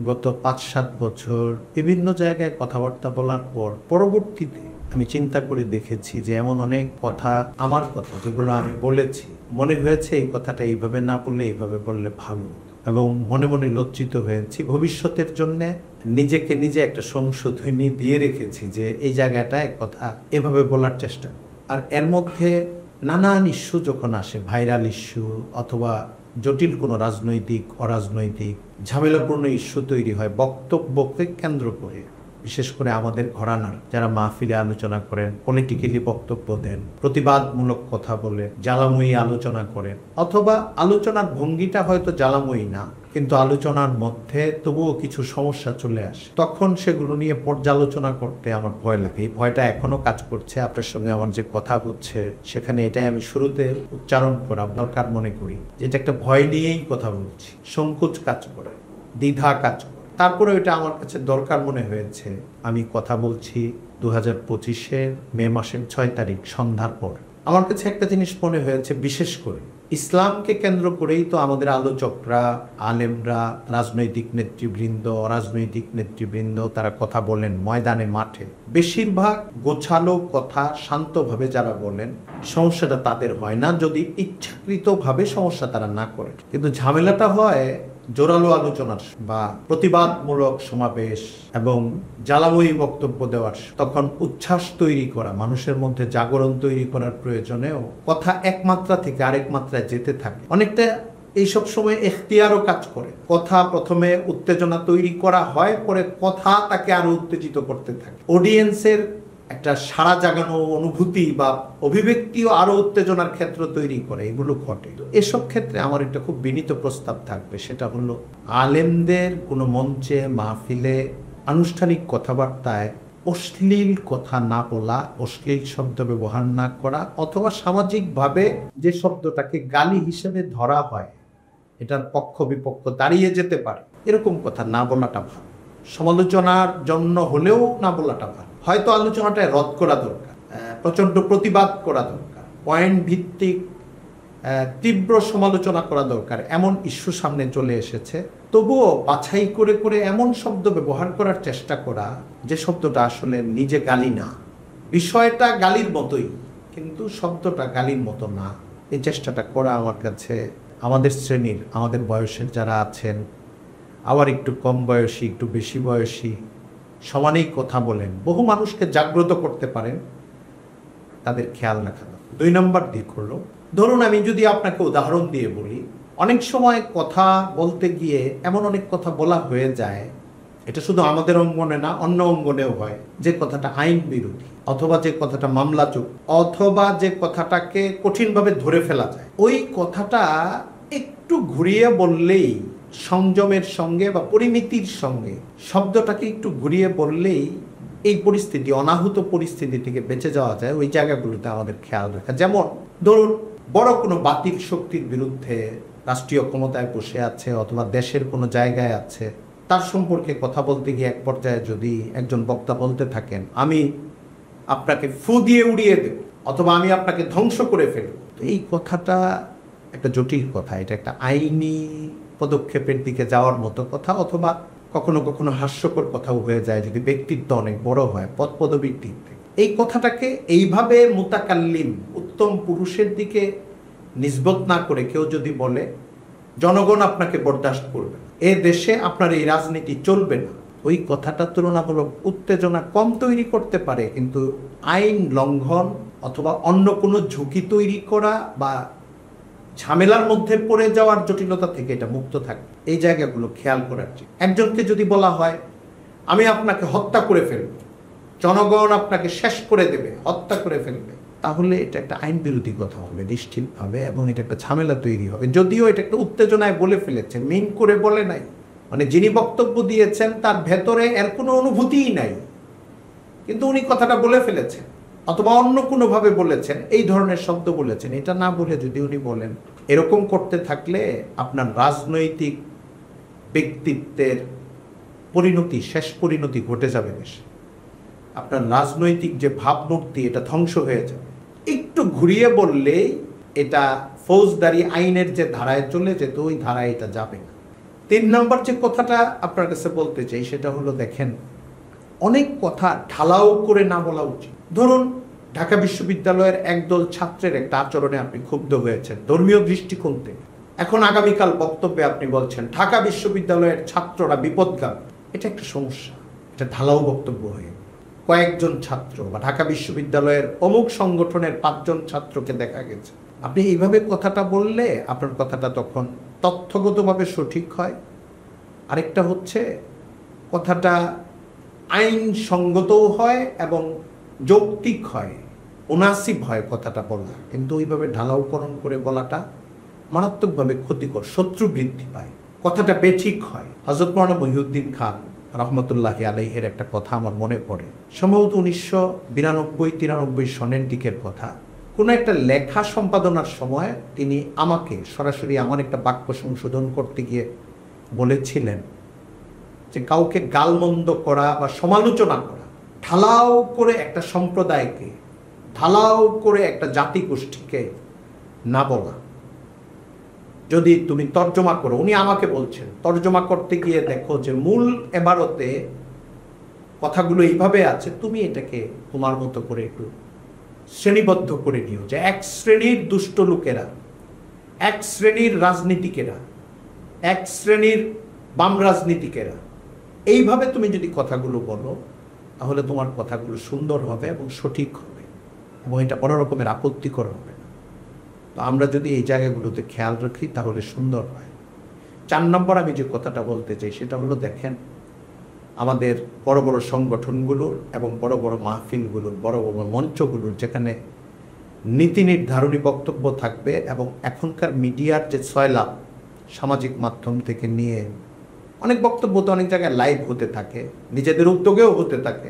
গত ৫-৭ বছর বিভিন্ন জায়গায় কথাবার্তা বলার পর পরবর্তীতে আমি চিন্তা করে দেখেছি যে এমন অনেক কথা, আমার কথা যেগুলো আমি বলেছি, মনে হয়েছে এই কথাটা এইভাবে না বললে এইভাবে বললে ভালো, এবং মনে মনে লজ্জিত হয়েছি। ভবিষ্যতের জন্য নিজেকে নিজে একটা সংশোধনী দিয়ে রেখেছি যে এই জায়গাটা এক কথা এভাবে বলার চেষ্টা। আর এর মধ্যে নানান ইস্যু যখন আসে, ভাইরাল ইস্যু অথবা জটিল কোনো রাজনৈতিক অরাজনৈতিক ঝামেলাপূর্ণ ইস্যু তৈরি হয় বক্তব্যকে কেন্দ্র করে, বিশেষ করে আমাদের ঘরানার যারা মাহফিলে আলোচনা করেন, পলিটিক্যালি বক্তব্য দেন, প্রতিবাদমূলক কথা বলে, জ্বালাময়ী আলোচনা করেন, অথবা আলোচনার ভঙ্গিটা হয়তো জ্বালাময়ী না, কিন্তু আলোচনার মধ্যে তবুও কিছু সমস্যা চলে আসে। তখন সেগুলো নিয়ে পর্যালোচনা করতে আমার ভয় লাগে। এই ভয়টা এখনো কাজ করছে। আপনার সঙ্গে আমার যে কথা হচ্ছে সেখানে এটাই আমি শুরুতে উচ্চারণ করা দরকার মনে করি, যেটা একটা ভয় নিয়েই কথা বলছি, সংকোচ কাজ করে, দ্বিধা কাজ করে। তারপরে ওইটা আমার কাছে দরকার মনে হয়েছে। আমি কথা বলছি 2025-এর মে মাসের 6 তারিখ সন্ধ্যার পর। আমার কাছে একটা জিনিস মনে হয়েছে, বিশেষ করে ইসলামকে কেন্দ্র করেই তো আমাদের আলোচকরা, আলেমরা, রাজনৈতিক নেতৃবৃন্দ, অরাজনৈতিক নেতৃবৃন্দ তারা কথা বলেন ময়দানে, মাঠে। বেশিরভাগ গোছালো কথা শান্তভাবে যারা বলেন, সমস্যাটা তাদের হয় না যদি ইচ্ছাকৃতভাবে সমস্যা তারা না করে। কিন্তু ঝামেলাটা হয় জোরালো আলোচনার বা প্রতিবাদমূলক সমাবেশ এবং জ্বালাময়ী বক্তব্য দেওয়ার, তখন উচ্ছ্বাস তৈরি করা, মানুষের মধ্যে জাগরণ তৈরি করার প্রয়োজনেও কথা এক মাত্রা থেকে আরেক মাত্রায় যেতে থাকে। অনেকটা এইসব সময় এখতিয়ারও কাজ করে। কথা প্রথমে উত্তেজনা তৈরি করা হয়, পরে কথা তাকে আরো উত্তেজিত করতে থাকে। অডিয়েন্সের একটা সারা জাগানো অনুভূতি বা অভিব্যক্তিও আরো উত্তেজনার ক্ষেত্র তৈরি করে। এগুলো ঘটে। এসব ক্ষেত্রে আমার একটা খুব বিনীত প্রস্তাব থাকবে, সেটা হলো আলেমদের কোনো মঞ্চে, মাহফিলে, আনুষ্ঠানিক কথাবার্তায় অশ্লীল কথা না বলা, অশ্লীল শব্দ ব্যবহার না করা, অথবা সামাজিকভাবে যে শব্দটাকে গালি হিসেবে ধরা হয়, এটার পক্ষ বিপক্ষ দাঁড়িয়ে যেতে পারে, এরকম কথা না বলাটা ভালো। সমালোচনার জন্য হলেও না বলাটা ভালো। হয়তো আলোচনাটায় রদ করা দরকার, প্রচণ্ড প্রতিবাদ করা দরকার, পয়েন্ট ভিত্তিক তীব্র সমালোচনা করা দরকার। এমন ইস্যু সামনে চলে এসেছে, তবুও বাছাই করে করে এমন শব্দ ব্যবহার করার চেষ্টা করা যে শব্দটা আসলে নিজে গালি না, বিষয়টা গালির মতোই কিন্তু শব্দটা গালির মতো না। এই চেষ্টাটা করা আমার কাছে, আমাদের শ্রেণীর, আমাদের বয়সের যারা আছেন, আবার একটু কম বয়সী, একটু বেশি বয়সী, সমানেই কথা বলেন, বহু মানুষকে জাগ্রত করতে পারেন, তাদের খেয়াল রাখা। 2 নম্বর দিক হলো, ধরুন আমি যদি আপনাকে উদাহরণ দিয়ে বলি, অনেক সময় কথা বলতে গিয়ে এমন অনেক কথা বলা হয়ে যায়, এটা শুধু আমাদের অঙ্গনে না, অন্য অঙ্গনেও হয়, যে কথাটা আইন বিরোধী, অথবা যে কথাটা মামলাযোগ্য, অথবা যে কথাটাকে কঠিনভাবে ধরে ফেলা যায়। ওই কথাটা একটু ঘুরিয়ে বললেই, সংযমের সঙ্গে বা পরিমিতির সঙ্গে শব্দটাকে একটু ঘুরিয়ে বললেই এই পরিস্থিতি, অনাহুত পরিস্থিতি থেকে বেঁচে যাওয়া যায়। ওই জায়গাগুলোতে আমাদের খেয়াল রাখা। যেমন ধরুন বড় কোনো বাতিল শক্তির বিরুদ্ধে রাষ্ট্রীয় ক্ষমতায় বসে আছে অথবা দেশের কোনো জায়গায় আছে, তার সম্পর্কে কথা বলতে গিয়ে এক পর্যায়ে যদি একজন বক্তা বলতে থাকেন, আমি আপনাকে ফু দিয়ে উড়িয়ে দেব, অথবা আমি আপনাকে ধ্বংস করে ফেলব, তো এই কথাটা একটা জটিল কথা। এটা একটা আইনি পদক্ষেপের দিকে যাওয়ার মতো কথা, অথবা কখনো কখনো হাস্যকর কথাও হয়ে যায় যদি ব্যক্তিত্ব অনেক বড় হয়, পদ পদবীর দিক থেকে। এই কথাটাকে এইভাবে মুতাকাল্লিম, উত্তম পুরুষের দিকে নিসবত না করে কেউ যদি বলে, জনগণ আপনাকে বরদাস্ত করবে না, এ দেশে আপনার এই রাজনীতি চলবে না, ওই কথাটা তুলনামূলক উত্তেজনা কম তৈরি করতে পারে, কিন্তু আইন লঙ্ঘন অথবা অন্য কোনো ঝুঁকি তৈরি করা বা ঝামেলার মধ্যে পড়ে যাওয়ার জটিলতা থেকে এটা মুক্ত থাকে। এই জায়গাগুলো খেয়াল করার জন্য একজনকে যদি বলা হয়, আমি আপনাকে হত্যা করে ফেলব, জনগণ আপনাকে শেষ করে দেবে, হত্যা করে ফেলবে, তাহলে এটা একটা আইন বিরোধী কথা হবে নিশ্চিতভাবে, এবং এটা একটা ঝামেলা তৈরি হবে। যদিও এটা একটা উত্তেজনায় বলে ফেলেছে, মিন করে বলে নাই, মানে যিনি বক্তব্য দিয়েছেন তার ভেতরে এর কোনো অনুভূতিই নাই, কিন্তু উনি কথাটা বলে ফেলেছেন, অথবা অন্য কোনোভাবে বলেছেন, এই ধরনের শব্দ বলেছেন। এটা না বলে যদি উনি বলেন, এরকম করতে থাকলে আপনার রাজনৈতিক ব্যক্তিত্বের পরিণতি, শেষ পরিণতি ঘটে যাবে দেশে, আপনার রাজনৈতিক যে ভাবমূর্তি, এটা ধ্বংস হয়ে যাবে। একটু ঘুরিয়ে বললেই এটা ফৌজদারি আইনের যে ধারায় চলে যেত, ওই ধারায় এটা যাবে না। তিন নম্বর যে কথাটা আপনার কাছে বলতে চাই সেটা হলো, দেখেন, অনেক কথা ঢালাও করে না বলা উচিত। ধরুন ঢাকা বিশ্ববিদ্যালয়ের একদল ছাত্রের একটা আচরণে আপনি ক্ষুব্ধ হয়েছেন ধর্মীয় দৃষ্টিকোণ থেকে। এখন আগামীকাল বক্তব্যে আপনি বলছেন ঢাকা বিশ্ববিদ্যালয়ের ছাত্ররা বিপদগামী। এটা একটা সমস্যা, এটা ঢালাও বক্তব্য হয়ে কয়েকজন ছাত্র বা ঢাকা বিশ্ববিদ্যালয়ের অমুক সংগঠনের 5 জন ছাত্রকে দেখা গেছে। আপনি এইভাবে কথাটা বললে আপনার কথাটা তখন তথ্যগতভাবে সঠিক হয়। আরেকটা হচ্ছে কথাটা আইনসঙ্গতও হয় এবং যৌক্তিক হয়, মুনাসিব হয় কথাটা বলা। কিন্তু ওইভাবে ঢালাওকরণ করে বলাটা মারাত্মকভাবে ক্ষতিকর, শত্রু বৃদ্ধি পায়, কথাটা বেঠিক হয়। হযরত মাওলানা মহিউদ্দিন খান রহমতুল্লাহি আলাইহির একটা কথা আমার মনে পড়ে, সম্ভবত 1992-93 সনের দিকের কথা। কোনো একটা লেখা সম্পাদনার সময় তিনি আমাকে সরাসরি আমার একটা বাক্য সংশোধন করতে গিয়ে বলেছিলেন যে কাউকে গালমন্দ করা বা সমালোচনা করা, ঢালাও করে একটা সম্প্রদায়কে, ঢালাও করে একটা জাতিগোষ্ঠীকে না বলা। যদি তুমি তর্জমা করো, উনি আমাকে বলছেন তর্জমা করতে গিয়ে দেখো যে মূল এবারতে কথাগুলো এইভাবে আছে, তুমি এটাকে তোমার মতো করে একটু শ্রেণীবদ্ধ করে নিও যে এক শ্রেণীর দুষ্ট লোকেরা, এক শ্রেণীর রাজনীতিকেরা, এক শ্রেণীর বাম রাজনীতিকেরা, এইভাবে তুমি যদি কথাগুলো বলো তাহলে তোমার কথাগুলো সুন্দর হবে এবং সঠিক হবে এবং এটা কোনো রকমের আপত্তিকর হবে না। তো আমরা যদি এই জায়গাগুলোতে খেয়াল রাখি তাহলে সুন্দর হয়। 4 নম্বর আমি যে কথাটা বলতে চাই সেটা হলো, দেখেন, আমাদের বড় বড় সংগঠনগুলোর এবং বড় বড় মাহফিলগুলোর, বড় বড় মঞ্চগুলোর যেখানে নীতি নির্ধারণী বক্তব্য থাকবে এবং এখনকার মিডিয়ার যে সয়লাভ, সামাজিক মাধ্যম থেকে নিয়ে অনেক বক্তব্য তো অনেক জায়গায় লাইভ হতে থাকে, নিজেদের উদ্যোগেও হতে থাকে,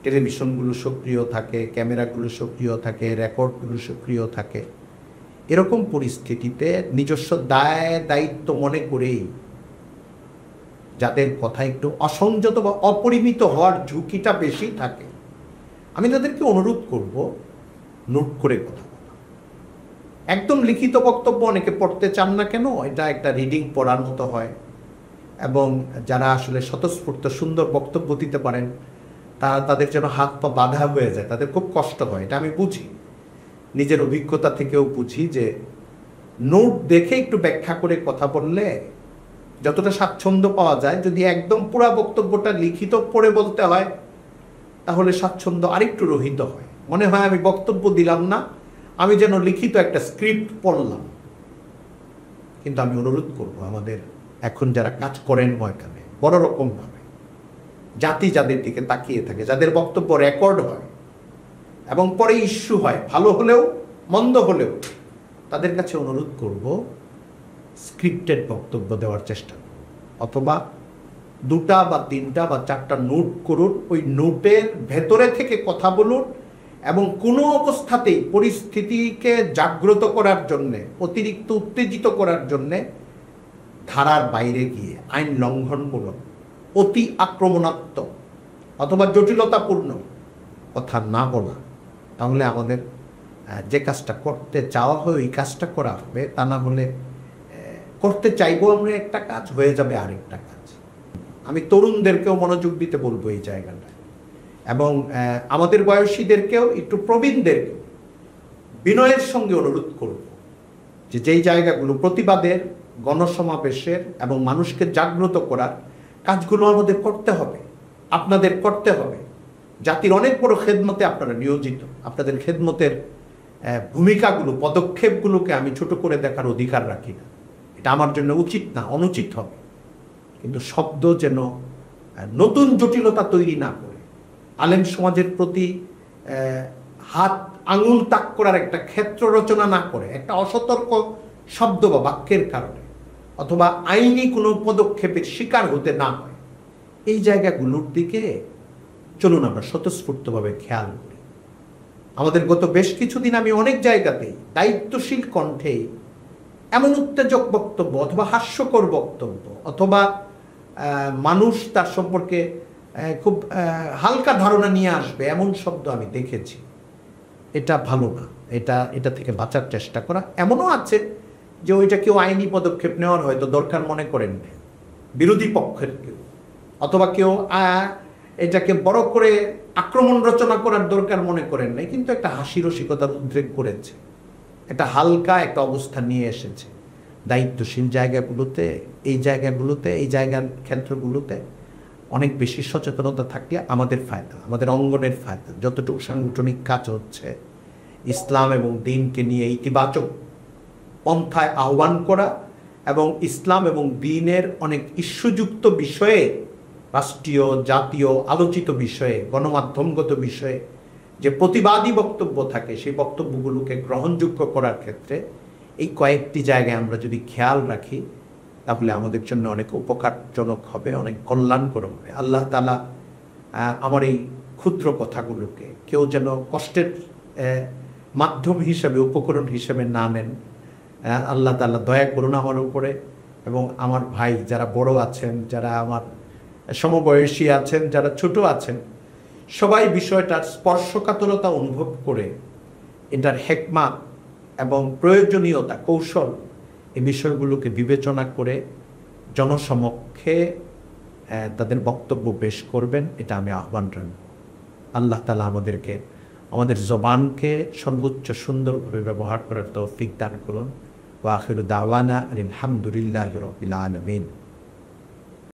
টেলিভিশনগুলো সক্রিয় থাকে, ক্যামেরাগুলো সক্রিয় থাকে, রেকর্ডগুলো সক্রিয় থাকে। এরকম পরিস্থিতিতে নিজস্ব দায়িত্ব মনে করেই যাদের কথা একটু অসংযত বা অপরিমিত হওয়ার ঝুঁকিটা বেশি থাকে, আমি তাদেরকে অনুরোধ করব নোট করে কথা বলা। একদম লিখিত বক্তব্য অনেকে পড়তে চান না কেন, এটা একটা রিডিং পড়ার মতো হয় এবং যারা আসলে স্বতঃস্ফূর্ত সুন্দর বক্তব্য দিতে পারেন তাদের যেন হাত পা বাঁধা হয়ে যায়, তাদের খুব কষ্ট হয়। এটা আমি বুঝি, নিজের অভিজ্ঞতা থেকেও বুঝি যে নোট দেখে একটু ব্যাখ্যা করে কথা বললে যতটা স্বাচ্ছন্দ্য পাওয়া যায়, যদি একদম পুরা বক্তব্যটা লিখিত পড়ে বলতে হয় তাহলে স্বাচ্ছন্দ্য আরেকটু রহিত হয়, মনে হয় আমি বক্তব্য দিলাম না, আমি যেন লিখিত একটা স্ক্রিপ্ট পড়লাম। কিন্তু আমি অনুরোধ করব আমাদের এখন যারা কাজ করেন ময়দানে বড় রকমভাবে, জাতি যাদের দিকে তাকিয়ে থাকে, যাদের বক্তব্য রেকর্ড হয় এবং পরে ইস্যু হয়, ভালো হলেও মন্দ হলেও, তাদের কাছে অনুরোধ করব স্ক্রিপ্টেড বক্তব্য দেওয়ার চেষ্টা করুন, অথবা 2টা বা 3টা বা 4টা নোট করুন, ওই নোটের ভেতরে থেকে কথা বলুন এবং কোনো অবস্থাতেই পরিস্থিতিকে জাগ্রত করার জন্যে, অতিরিক্ত উত্তেজিত করার জন্যে ধারার বাইরে গিয়ে আইন লঙ্ঘনমূলক, অতি আক্রমণাত্মক অথবা জটিলতাপূর্ণ কথা না বলা। তাহলে আমাদের যে কাজটা করতে চাওয়া হয় ওই কাজটা করা হবে, তা না হলে করতে চাইবো আমরা একটা কাজ, হয়ে যাবে আরেকটা কাজ। আমি তরুণদেরকেও মনোযোগ দিতে বলবো এই জায়গাটায় এবং আমাদের বয়সীদেরকেও, একটু প্রবীণদেরকেও বিনয়ের সঙ্গে অনুরোধ করব যে যেই জায়গাগুলো প্রতিবাদের, গণসমাবেশের এবং মানুষকে জাগ্রত করার কাজগুলো আমাদের করতে হবে, আপনাদের করতে হবে। জাতির অনেক বড় খেদমতে আপনারা নিয়োজিত, আপনাদের খেদমতের ভূমিকাগুলো, পদক্ষেপগুলোকে আমি ছোট করে দেখার অধিকার রাখি না, এটা আমার জন্য উচিত না, অনুচিত হবে। কিন্তু শব্দ যেন নতুন জটিলতা তৈরি না করে, আলেম সমাজের প্রতি হাত আঙুল তাক করার একটা ক্ষেত্র রচনা না করে, একটা অসতর্ক শব্দ বা বাক্যের কারণে অথবা আইনি কোনো পদক্ষেপের শিকার হতে না হয়, এই জায়গাগুলোর দিকে চলুন আমরা স্বতঃস্ফূর্তভাবে খেয়াল করি। আমাদের গত বেশ কিছুদিন আমি অনেক জায়গাতেই দায়িত্বশীল কণ্ঠে এমন উত্তেজক বক্তব্য অথবা হাস্যকর বক্তব্য অথবা মানুষ তার সম্পর্কে খুব হালকা ধারণা নিয়ে আসবে এমন শব্দ আমি দেখেছি। এটা ভালো না, এটা থেকে বাঁচার চেষ্টা করা। এমনও আছে যে ওইটা কেউ আইনি পদক্ষেপ নেওয়ার হয়তো দরকার মনে করেন, বিরোধী পক্ষের কেউ, অথবা কেউ এটাকে বড় করে আক্রমণ রচনা করার দরকার মনে করেন নাই, কিন্তু একটা হাসি রসিকতার উদ্রেক করেছে, একটা হালকা একটা অবস্থান নিয়ে এসেছে। দায়িত্বশীল জায়গাগুলোতে, এই জায়গার ক্ষেত্রগুলোতে অনেক বেশি সচেতনতা থাকলে আমাদের ফায়দা, আমাদের অঙ্গনের ফায়দা। যতটুকু সাংগঠনিক কাজ হচ্ছে, ইসলাম এবং দ্বীনকে নিয়ে ইতিবাচক পন্থায় আহ্বান করা এবং ইসলাম এবং দ্বীনের অনেক ইস্যুযুক্ত বিষয়ে, রাষ্ট্রীয় জাতীয় আলোচিত বিষয়ে, গণমাধ্যমগত বিষয়ে যে প্রতিবাদী বক্তব্য থাকে, সেই বক্তব্যগুলোকে গ্রহণযোগ্য করার ক্ষেত্রে এই কয়েকটি জায়গায় আমরা যদি খেয়াল রাখি, তাহলে আমাদের জন্য অনেক উপকারজনক হবে, অনেক কল্যাণকর হবে। আল্লাহ তাআলা আমার এই ক্ষুদ্র কথাগুলোকে কেউ যেন কষ্টের মাধ্যম হিসেবে, উপকরণ হিসেবে না নেন। আল্লাহ তাআলা দয়া করুন আমার উপরে, এবং আমার ভাই যারা বড় আছেন, যারা আমার সমবয়সী আছেন, যারা ছোট আছেন, সবাই বিষয়টার স্পর্শকাতরতা অনুভব করে এটার হেকমা এবং প্রয়োজনীয়তা, কৌশল, এই বিষয়গুলোকে বিবেচনা করে জনসমক্ষে তাদের বক্তব্য পেশ করবেন, এটা আমি আহ্বান রাখব। আল্লাহ তাআলা আমাদেরকে আমাদের জবানকে সর্বোচ্চ সুন্দরভাবে ব্যবহার করার তৌফিক দান করুন। ওয়া আখিরু দাওয়ানা আলহামদুলিল্লাহি রাব্বিল আলামিন।